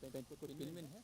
Pen पे कुछ pin win है?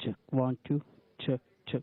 check. 1, 2, check, check.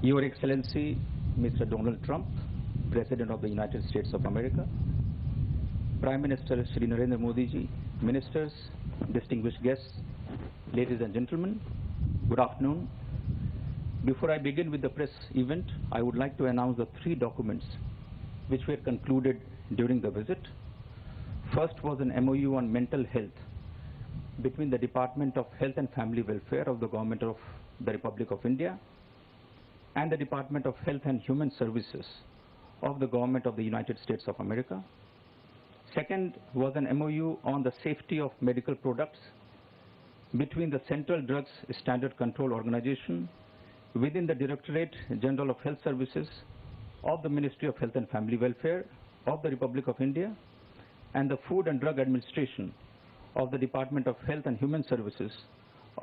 Your Excellency, Mr. Donald Trump, President of the United States of America, Prime Minister Shri Narendra Modi ji, Ministers, distinguished guests, ladies and gentlemen, good afternoon. Before I begin with the press event, I would like to announce the 3 documents which were concluded during the visit. First was an MOU on mental health between the Department of Health and Family Welfare of the Government of the Republic of India and the Department of Health and Human Services of the Government of the United States of America. Second was an MOU on the safety of medical products between the Central Drugs Standard Control Organization within the Directorate General of Health Services of the Ministry of Health and Family Welfare of the Republic of India and the Food and Drug Administration of the Department of Health and Human Services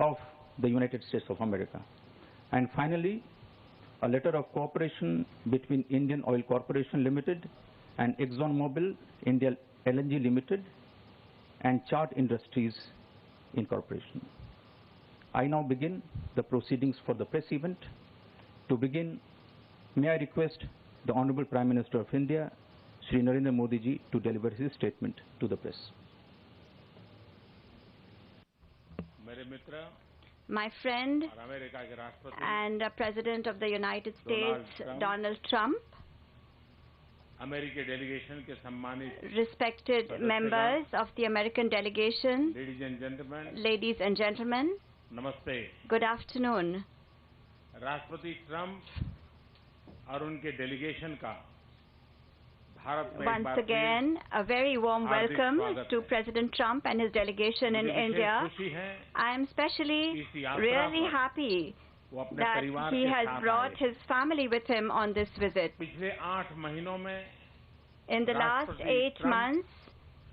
of the United States of America. And finally, a letter of cooperation between Indian Oil Corporation Limited and ExxonMobil India LNG Limited and Chart Industries Incorporation. I now begin the proceedings for the press event. To begin, may I request the Honorable Prime Minister of India, Shri Narendra Modi ji, to deliver his statement to the press. My friend and President of the United States, Donald Trump, respected members of the American delegation, ladies and gentlemen, नमस्ते. good afternoon. राष्ट्रपति Trump और उनके delegation का भारत में Once again, a very warm welcome to President Trump and his delegation in India. I am especially really happy that he has brought his family with him on this visit. पिछले 8 महीनों में In the last 8 months,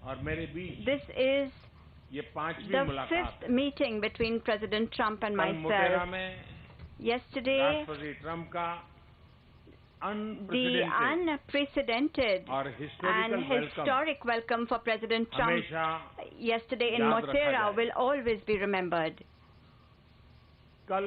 और मेरे बीच this is ये 5वीं the मुलाकात 5th meeting between President Trump and कल Motera myself. में Yesterday, राष्ट्रपति ट्रम्प का the unprecedented और and historic welcome for President Trump हमेशा yesterday in याद रखा Motera जाए. will always be remembered. कल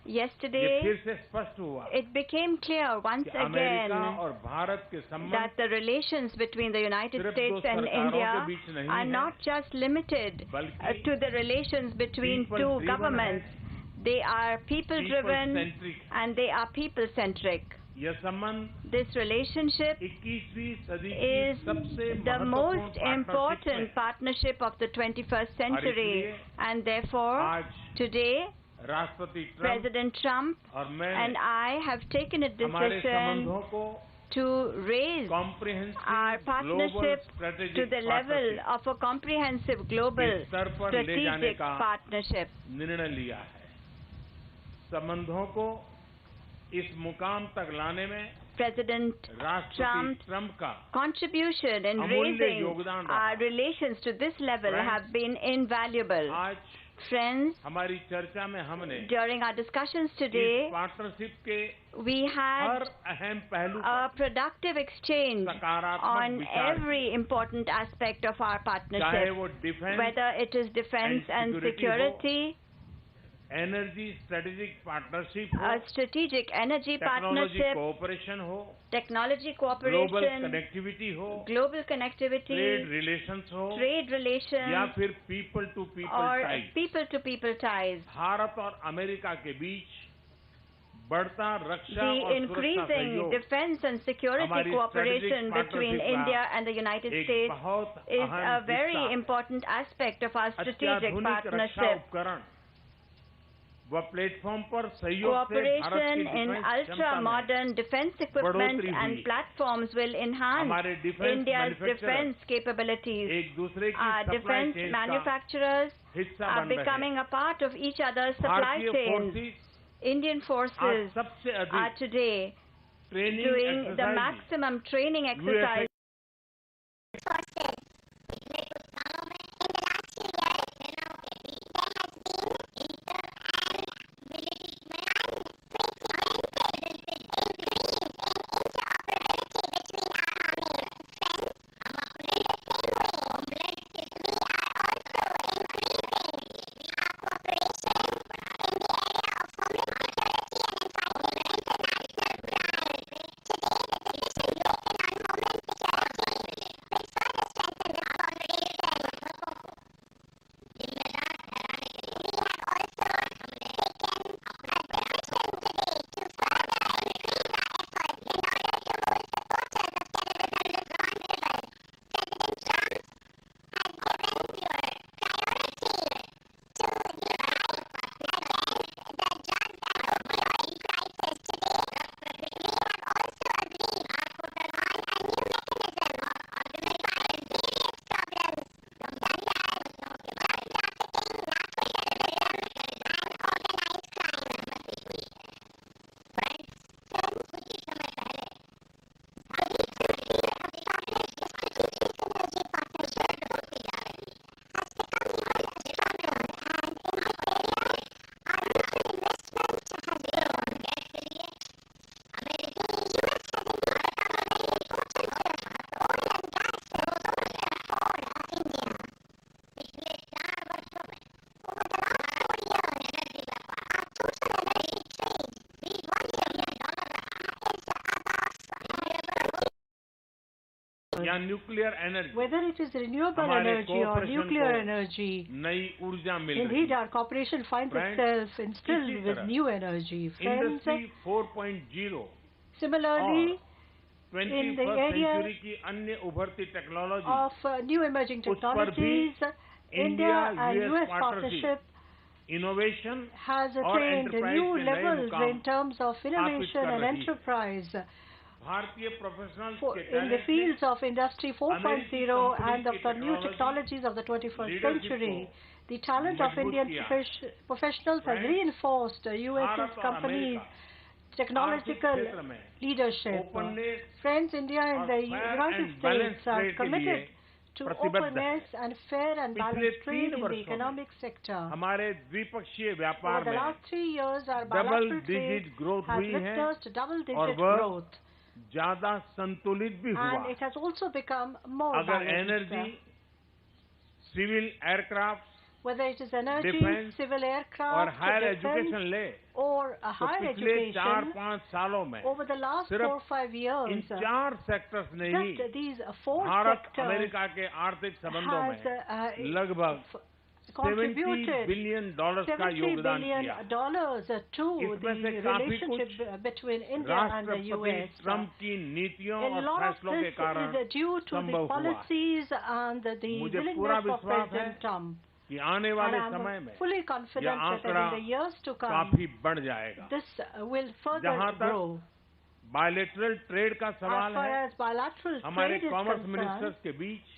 ये Yesterday, फिर से स्पष्ट हुआ it became clear once कि अमेरिका again और भारत के संबंध that the relations between the United सिर्फ States दो and सरकारों India के बीच नहीं are है, not just limited बल्कि to the relations between people two driven governments. They are people-driven people-centric. and they are people-centric. यह संबंध This relationship 21वीं सदी की is सबसे the most महत्वपूर्ण important partnership of the 21st century, इसलिए and therefore आज today राष्ट्रपति ट्रम्प President Trump और मैं and I have taken a हमारे decision संबंधों को to raise our comprehensive partnership global strategic to the level partnership of a comprehensive global के स्तर पर ले जाने strategic का partnership. निर्णय लिया है. संबंधों को इस मुकाम तक लाने में President राष्ट्रपति Trump's ट्रम्प का contribution in अमूल्य raising योगदान रहा. our relations to this level Friends, have been invaluable. आज Friends, हमारी चर्चा में हमने during our discussions इस today, पार्टनरशिप के we had हर अहम पहलू a पर productive exchange सकारात्मक on विचार every important aspect of our चाहे partnership, वो defence whether it is defense and security, energy strategic partnership हो, a strategic energy technology partnership, cooperation हो, technology ग्लोबल cooperation, कनेक्टिविटी हो, global ट्रेड connectivity, रिलेशंस हो, trade या relations, फिर people to people or type. people-to-people ties. Bharat और America के बीच बढ़ता रक्षा The और सुरक्षा increasing सहयोग defense and security हमारी cooperation strategic between partnership India and the United एक States बहुत is अहम a very हिस्सा. important aspect of our strategic अत्याधुनिक रक्षा partnership. उपकरण व प्लेटफॉर्म पर सहयोग से भारत Cooperation की in डिफेंस क्षमता में ultra-modern defense equipment बढ़ोतरी and हुई. platforms will enhance हमारे defence India's manufacturers defense capabilities. एक दूसरे की Our सप्लाई defense चेन का manufacturers हिस्सा are बन रहे becoming हैं. a part of each other's supply भारतीय chains. फोर्सेस Indian आज forces सबसे are अधिक today training doing the exercise maximum training exercise. या nuclear energy, whether it is renewable energy or nuclear energy, नई ऊर्जा मिल रही indeed है। our cooperation finds itself instilled with new energy. Friends, industry 4.0 similarly, in the area century की अन्य उभरती technology of new emerging technologies, India and US partnership innovation has और attained enterprise new के नए levels मुकाम in terms of innovation कर and रही है। enterprise भारतीय प्रोफेशनल्स के in the talent fields of Industry 4.0 American and of the new technology, technologies of the 21st leadership century. को The talent of मजबूत Indian किया। professionals has Friends, reinforced US's Bharat और companies' America technological आर्थिक क्षेत्र में leadership. openness Friends, India and और the fair United and balanced States are trade के committed लिए to प्रतिबद्ध openness है। and fair and पिछले balanced trade 3 in the वर्षों में economic sector. हमारे द्विपक्षीय Over व्यापार the में last 3 years, our double bilateral trade digit growth has हुई है witnessed double-digit और वह growth, ज्यादा संतुलित भी हुआ। and it has also become more अगर balanced. Energy, civil aircraft Whether it is energy, defense civil और aircraft, हायर defense, एजुकेशन ले or a तो higher पिछले education, 4-5 सालों में over the last सिर्फ 4-5 years, इन 4 सेक्टर्स ने ही just these 4 Bharat sectors America के आर्थिक संबंधों has में लगभग $70 contributed बिलियन का $70 योगदान billion किया। to इसमें the से काफी relationship between India and the राष्ट्रपति US. ट्रंप की नीतियों A और lot of फैसलों के this कारण is due to the संभव हुआ। policies and the मुझे पूरा willingness of विश्वास है President Trump. कि आने And वाले I'm समय में fully confident यह that आंकड़ा in the years to come, काफी बढ़ जाएगा। this will further जहाँ तक grow. बायलैटरल ट्रेड का As सवाल far है, as bilateral हमारे trade is commerce concerned, ministers के बीच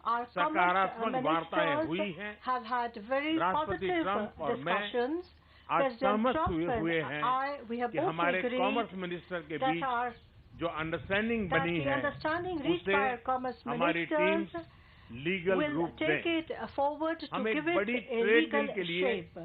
our सकारात्मक वार्ताएं हुई ministers हैं। have had very राष्ट्रपति positive ट्रंप और मैं discussions. आज President सहमत Trump हुए and हैं we have कि both हमारे agreed कॉमर्स मिनिस्टर के that बीच जो अंडरस्टैंडिंग that बनी the है understanding reached उसे by our commerce हमारी ministers टीम्स लीगल will रूप take दें। it forward to हम एक give it बड़ी a ट्रेड legal डील के लिए shape.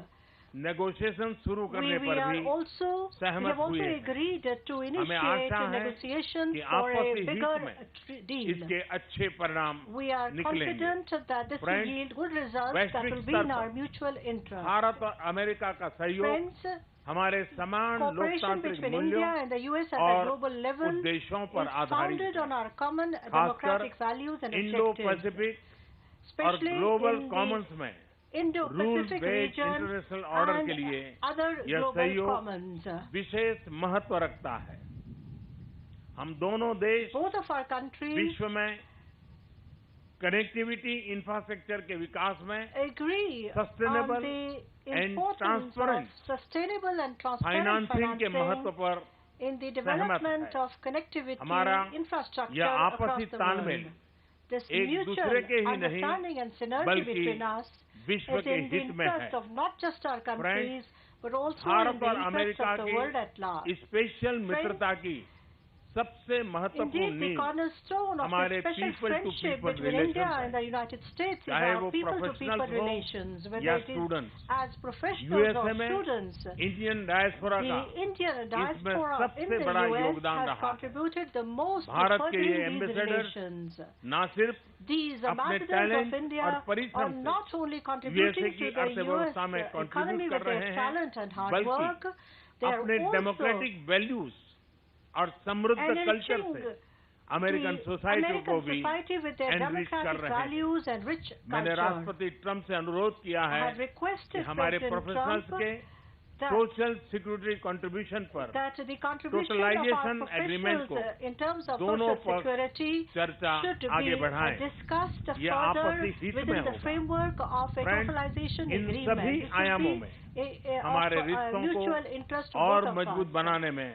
नेगोशिएशन शुरू करने We पर are भी also we सहमत have also हुए हैं। agreed to हमें initiate आशा है negotiations कि for a आपसी bigger हित में deal. इसके अच्छे परिणाम We are निकलेंगे। confident that this will Friends, yield good results that वैश्विक will be स्तर in our पर mutual interest. भारत और अमेरिका का सहयोग Friends, हमारे समान cooperation लोकतांत्रिक between मूल्यों India and the US at a और global level उद्देश्यों is पर आधारित founded on है। our common खासकर democratic values and Indo objectives, Pacific और especially global in the commons में rule Indo-Pacific based region international order के and लिए other यह global सहयोग commons. विशेष महत्व रखता है। हम दोनों देश Both of our countries विश्व में कनेक्टिविटी इंफ्रास्ट्रक्चर के विकास में agree Sustainable on the and importance of transparent sustainable and transparent financing के महत्व financing पर in the development है। of connectivity हमारा infrastructure यह across आपसी the तालमेल world. This एक mutual दूसरे के ही नहीं understanding and synergy बल्कि between us विश्व is के in the हित में interest है। of not just our countries but also in Bharat the और interest America of the world at large. की स्पेशल मित्रता की सबसे महत्वपूर्ण Indeed, the नींव cornerstone of हमारे the special people to friendship people between India relations and the United States is चाहे our वो people-to-people professionals हो relations, whether या it is students। as professionals USA or में students. इंडियन डायस्पोरा का The Indian इसमें diaspora in सबसे the बड़ा US योगदान has रहा है। contributed the most to Bharat के ये furthering these ambassadors relations. न सिर्फ These अपने ambassadors talent of India और परिश्रम are से not only contributing USA की to the US अर्थव्यवस्था में economy contribute with कर रहे their हैं, talent and hard बल्कि work, they are अपने also डेमोक्रेटिक वैल्यूज और समृद्ध कल्चर enriching से अमेरिकन the सोसाइटी को American भी society with their enrich कर democratic रहे हैं। values and rich मैंने culture. राष्ट्रपति ट्रंप से अनुरोध किया I है have कि requested हमारे President प्रोफेशनल्स Trump के that सोशल सिक्योरिटी कंट्रीब्यूशन पर that the contribution of Totalization our agreement professionals को in terms of दोनों social पक्ष security चर्चा should आगे be बढ़ाएं। discussed ये further आपसी हित में within the होगा। framework of a Friends, globalization in agreement. सभी This will आयामों be में हमारे of रिश्तों mutual को interest to और both of मजबूत us. बनाने में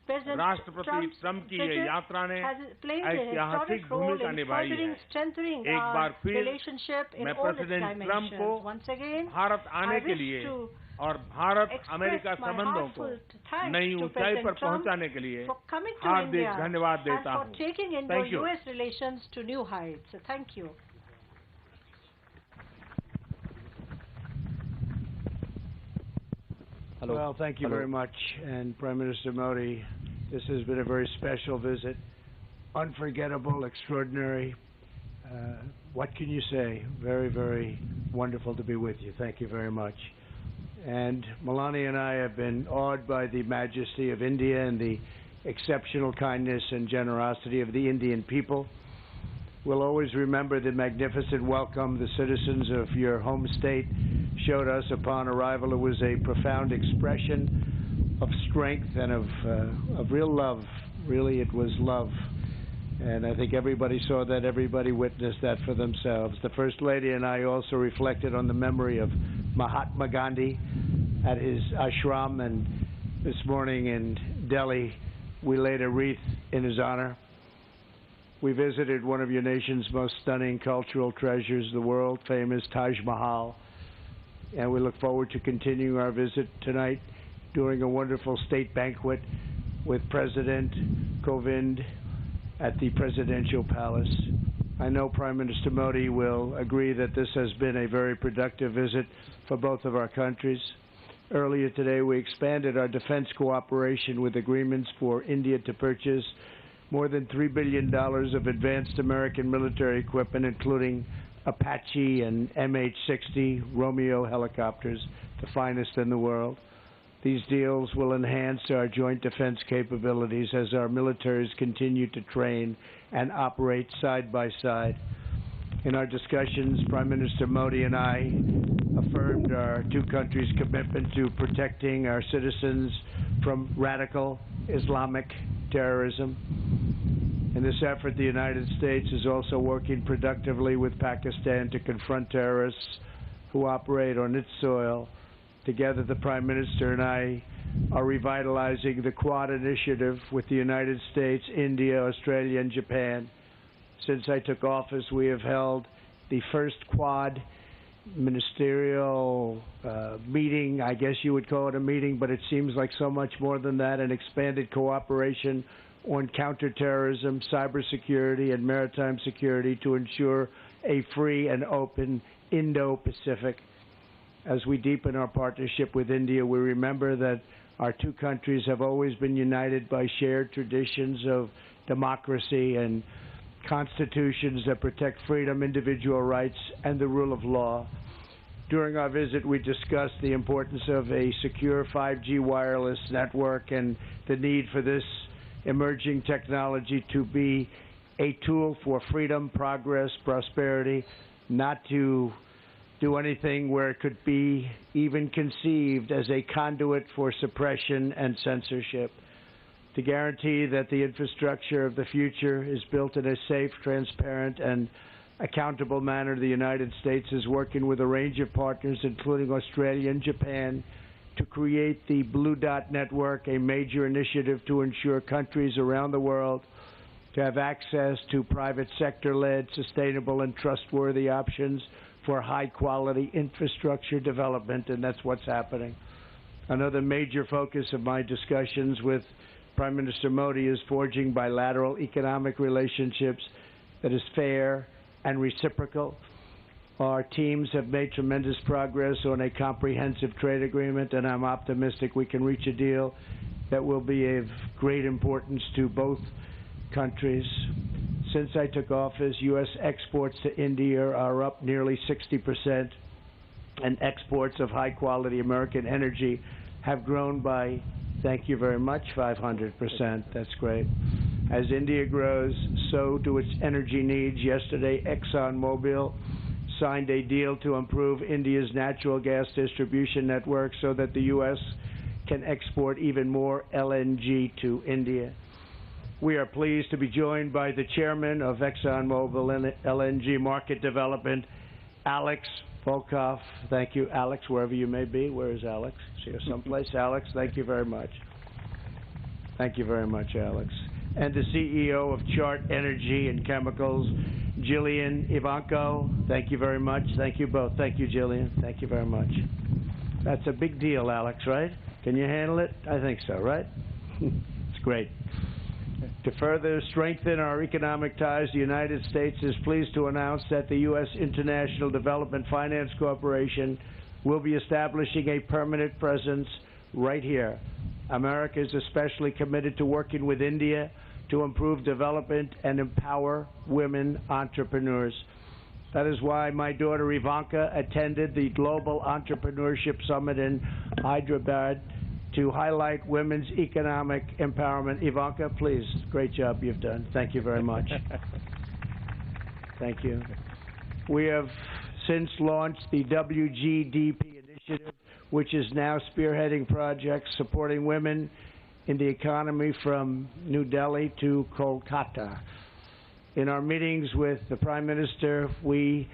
President राष्ट्रपति Trump's ट्रंप की ये visit यात्रा ने has played an ऐतिहासिक historic role भूमिका in निभाई है। furthering, strengthening एक our बार फिर relationship in मैं all its प्रेसिडेंट ट्रंप को dimensions. Once again, भारत आने I के wish लिए to और भारत express अमेरिका my संबंधों को heartfelt thanks नई to ऊंचाई पर President Trump पहुंचाने के लिए for coming to Hardik India धन्यवाद and देता for हूं। taking Thank you. Indo-US relations to new heights. Thank you. Hello. Well, thank you Hello. very much. And Prime Minister Modi, this has been a very special visit. Unforgettable, extraordinary. What can you say? Very, very wonderful to be with you. Thank you very much. And Melania and I have been awed by the majesty of India and the exceptional kindness and generosity of the Indian people. We'll always remember the magnificent welcome the citizens of your home state showed us upon arrival. It was a profound expression of strength and of real love. Really, it was love. And I think everybody saw that, everybody witnessed that for themselves. The First Lady and I also reflected on the memory of Mahatma Gandhi at his ashram, and this morning in Delhi, we laid a wreath in his honor. We visited one of your nation's most stunning cultural treasures, the world-famous Taj Mahal, and we look forward to continuing our visit tonight during a wonderful state banquet with President Kovind at the Presidential Palace. I know Prime Minister Modi will agree that this has been a very productive visit for both of our countries. Earlier today, we expanded our defense cooperation with agreements for India to purchase more than $3 billion of advanced American military equipment, including Apache and MH-60 Romeo helicopters, the finest in the world. These deals will enhance our joint defense capabilities as our militaries continue to train and operate side by side. In our discussions, Prime Minister Modi and I affirmed our two countries' commitment to protecting our citizens from radical Islamic terrorism. In this effort, the United States is also working productively with Pakistan to confront terrorists who operate on its soil. Together, the Prime Minister and I are revitalizing the Quad initiative with the United States, India, Australia, and Japan. Since I took office, we have held the first Quad ministerial meeting. I guess you would call it a meeting, but it seems like so much more than that, an expanded cooperation on counterterrorism, cybersecurity, and maritime security to ensure a free and open Indo-Pacific. As we deepen our partnership with India, we remember that our two countries have always been united by shared traditions of democracy and constitutions that protect freedom, individual rights, and the rule of law. During our visit, we discussed the importance of a secure 5G wireless network and the need for this emerging technology to be a tool for freedom, progress, prosperity, not to do anything where it could be even conceived as a conduit for suppression and censorship. To guarantee that the infrastructure of the future is built in a safe, transparent, and accountable manner, the United States is working with a range of partners, including Australia and Japan, to create the Blue Dot Network, a major initiative to ensure countries around the world to have access to private sector-led, sustainable, and trustworthy options for high-quality infrastructure development, and that's what's happening. Another major focus of my discussions with Prime Minister Modi is forging bilateral economic relationships that is fair and reciprocal. Our teams have made tremendous progress on a comprehensive trade agreement, and I'm optimistic we can reach a deal that will be of great importance to both countries. Since I took office, U.S. exports to India are up nearly 60%, and exports of high-quality American energy have grown by, thank you very much, 500%. That's great. As India grows, so do its energy needs. Yesterday, ExxonMobil signed a deal to improve India's natural gas distribution network so that the U.S. can export even more LNG to India. We are pleased to be joined by the chairman of ExxonMobil LNG Market Development, Alex Volkov. Thank you, Alex, wherever you may be. Where is Alex? Is here someplace? Alex, thank you very much. Thank you very much, Alex. And the CEO of Chart Energy and Chemicals, Jillian Evanko. Thank you very much. Thank you both. Thank you, Jillian. Thank you very much. That's a big deal, Alex, right? Can you handle it? I think so, right? It's great. To further strengthen our economic ties, the United States is pleased to announce that the U.S. International Development Finance Corporation will be establishing a permanent presence right here. America is especially committed to working with India to improve development and empower women entrepreneurs. That is why my daughter Ivanka attended the Global Entrepreneurship Summit in Hyderabad to highlight women's economic empowerment. Ivanka, please, great job you've done. Thank you very much. Thank you. We have since launched the WGDP initiative, which is now spearheading projects supporting women in the economy from New Delhi to Kolkata. In our meetings with the Prime Minister, we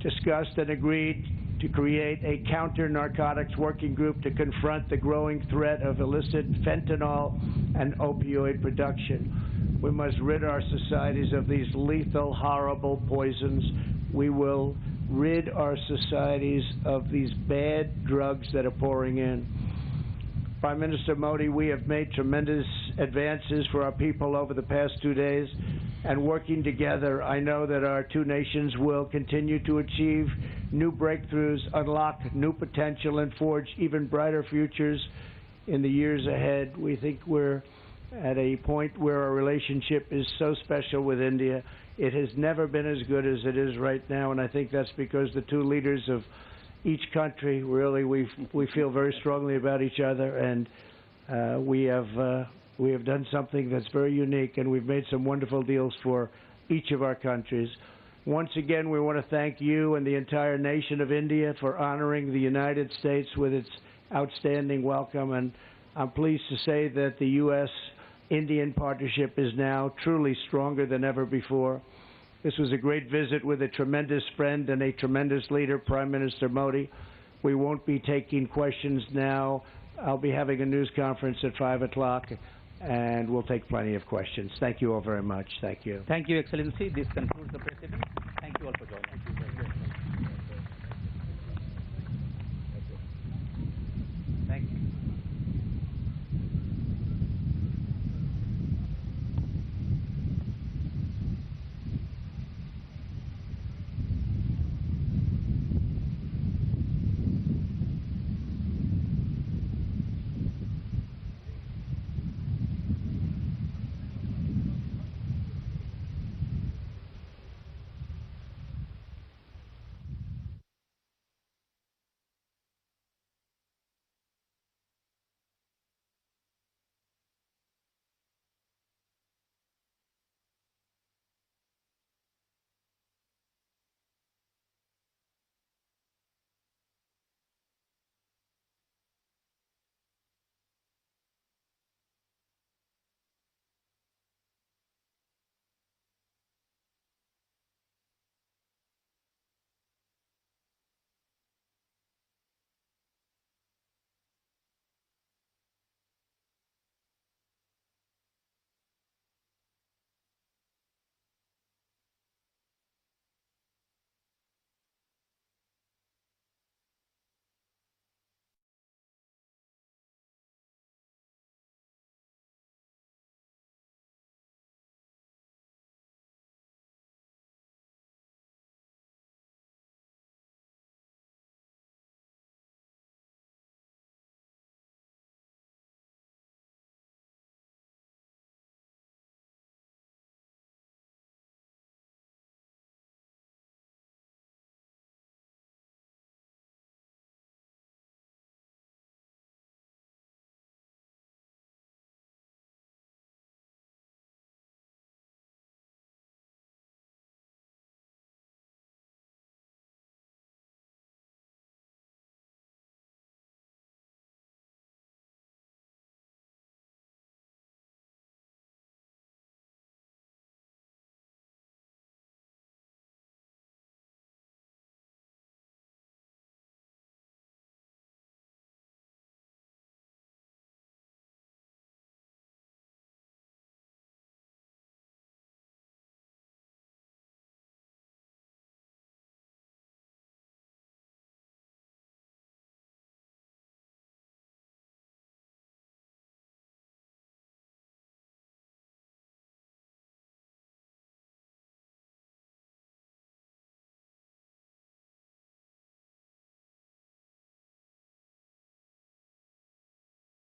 discussed and agreed to create a counter-narcotics working group to confront the growing threat of illicit fentanyl and opioid production. We must rid our societies of these lethal, horrible poisons. We will rid our societies of these bad drugs that are pouring in. Prime Minister Modi, we have made tremendous advances for our people over the past 2 days, and working together, I know that our two nations will continue to achieve new breakthroughs, unlock new potential, and forge even brighter futures in the years ahead. We think we're at a point where our relationship is so special with India. It has never been as good as it is right now, and I think that's because the two leaders of each country, really, we feel very strongly about each other, and we have done something that's very unique, and we've made some wonderful deals for each of our countries. Once again, we want to thank you and the entire nation of India for honoring the United States with its outstanding welcome, and I'm pleased to say that the U.S.-Indian partnership is now truly stronger than ever before. This was a great visit with a tremendous friend and a tremendous leader, Prime Minister Modi. We won't be taking questions now. I'll be having a news conference at 5 o'clock, and we'll take plenty of questions. Thank you all very much. Thank you. Thank you, Excellency. This concludes the President.